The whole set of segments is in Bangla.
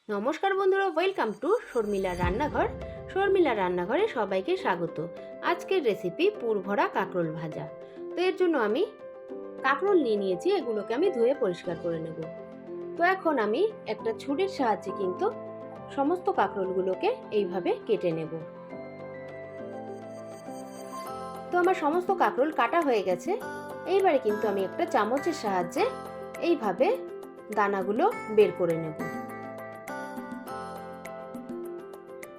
নমস্কার বন্ধুরা, ওয়েলকাম টু শর্মিলার রান্নাঘর। শর্মিলার রান্নাঘরে সবাইকে স্বাগত। আজকের রেসিপি পুরভরা কাঁকরোল ভাজা। তো এর জন্য আমি কাঁকরোল নিয়ে নিয়েছি, এগুলোকে আমি ধুয়ে পরিষ্কার করে নেব। তো এখন আমি একটা ছুরির সাহায্যে কিন্তু সমস্ত কাঁকরোলগুলোকে এইভাবে কেটে নেব। তো আমার সমস্ত কাঁকরোল কাটা হয়ে গেছে। এইবারে কিন্তু আমি একটা চামচের সাহায্যে এইভাবে দানাগুলো বের করে নেব।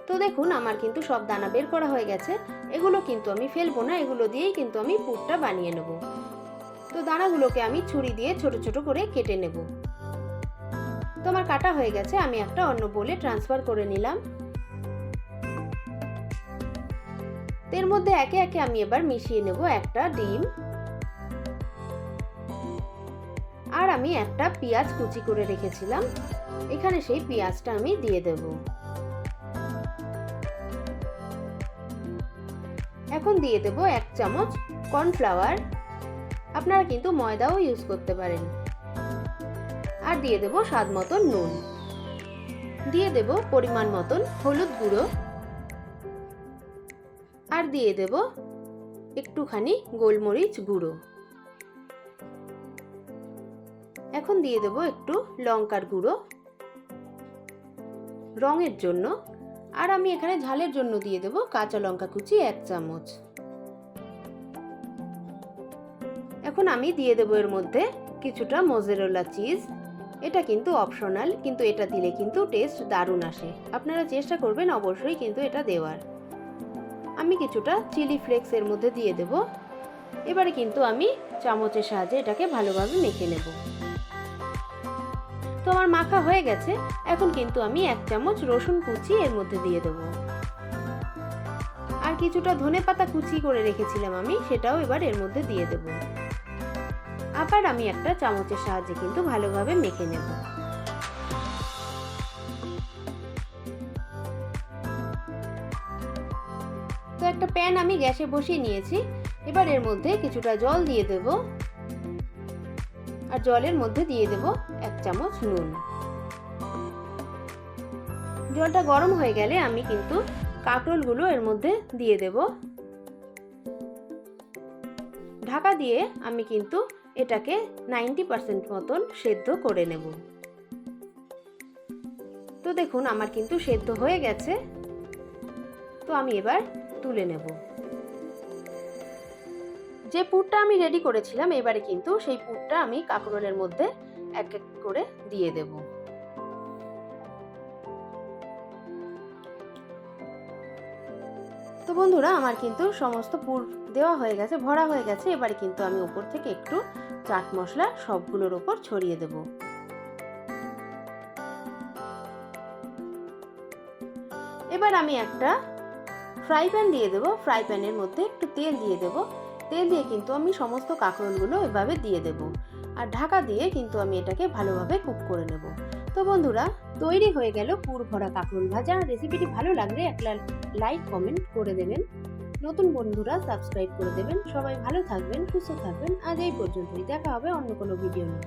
তো দেখুন, আমার কিন্তু সব দানা বের করা হয়ে গেছে। এগুলো কিন্তু আমি ফেলবো না, এগুলো দিয়েই কিন্তু আমি পুরটা বানিয়ে নেব। তো দানাগুলোকে আমি ছুরি দিয়ে ছোট ছোট করে কেটে নেব। তো আমার কাটা হয়ে গেছে, আমি একটা অন্য বোলে ট্রান্সফার করে নিলাম। এর মধ্যে একে একে আমি এবার মিশিয়ে নেব একটা ডিম, আর আমি একটা পেঁয়াজ কুচি করে রেখেছিলাম, এখানে সেই পেঁয়াজটা আমি দিয়ে দেব। এখন দিয়ে দেব 1 চামচ কর্নফ্লাওয়ার, আপনারা কিন্তু ময়দাও ইউজ করতে পারেন। আর দিয়ে দেব স্বাদ মতন নুন, দিয়ে দেব পরিমাণ মতন হলুদ গুঁড়ো, আর দিয়ে দেব একটুখানি গোলমরিচ গুঁড়ো। এখন দিয়ে দেব একটু লঙ্কার গুঁড়ো রঙের জন্য, আর আমি এখানে ঝালের জন্য দিয়ে দেব কাঁচা লঙ্কা কুচি 1 চামচ। এখন আমি দিয়ে দেব এর মধ্যে কিছুটা মোজারেলা চিজ। এটা কিন্তু অপশনাল, কিন্তু এটা দিলে কিন্তু টেস্ট দারুণ আসে। আপনারা চেষ্টা করবেন অবশ্যই কিন্তু এটা দেওয়ার। আমি কিছুটা চিলি ফ্লেক্স এর মধ্যে দিয়ে দেব। এবারে কিন্তু আমি চামচের সাহায্যে এটাকে ভালোভাবে মেখে নেব। তো আমার মাখা হয়ে গেছে। এখন কিন্তু আমি 1 চামচ রসুন কুচি এর মধ্যে দিয়ে দেব, আর কিছুটা ধনেপাতা কুচি করে রেখেছিলাম আমি, সেটাও এবার এর মধ্যে দিয়ে দেব। আবার আমি একটা চামচের সাহায্যে কিন্তু ভালোভাবে মেখে নেব। তো একটা প্যান আমি গ্যাসে বসিয়ে নিয়েছি। এবার এর মধ্যে কিছুটা জল দিয়ে দেব, আর জলের মধ্যে দিয়ে দেব 1 চামচ নুন। জলটা গরম হয়ে গেলে আমি কিন্তু কাঁকরোলগুলো এর মধ্যে দিয়ে দেব। ঢাকা দিয়ে আমি কিন্তু এটাকে 90% মতন সেদ্ধ করে নেব। তো দেখুন, আমার কিন্তু সেদ্ধ হয়ে গেছে। তো আমি এবার তুলে নেব। যে পুরটা আমি রেডি করেছিলাম, এবারে কিন্তু সেই পুরটা আমি কাঁকরোলের মধ্যে এক এক করে দিয়ে দেব। তো বন্ধুরা, আমার কিন্তু সমস্ত পুর দেওয়া হয়ে গেছে, ভরা হয়ে গেছে। এবারে কিন্তু আমি উপর থেকে একটু চাট মশলা সবগুলোর উপর ছড়িয়ে দেব। এবার আমি একটা ফ্রাই প্যান দিয়ে দেব। ফ্রাই প্যানের মধ্যে একটু তেল দিয়ে দেব। তেল দিয়ে কিন্তু আমি সমস্ত কাঁকরোলগুলো এভাবে দিয়ে দেব, আর ঢাকা দিয়ে কিন্তু আমি এটাকে ভালোভাবে কুক করে নেব। তো বন্ধুরা, তৈরি হয়ে গেল পুর ভরা কাঁকরোল ভাজা। রেসিপিটি ভালো লাগলে একটা লাইক কমেন্ট করে দেবেন। নতুন বন্ধুরা সাবস্ক্রাইব করে দেবেন। সবাই ভালো থাকবেন, সুস্থ থাকবেন। আজ এই পর্যন্তই, দেখা হবে অন্য কোনো ভিডিও নিয়ে।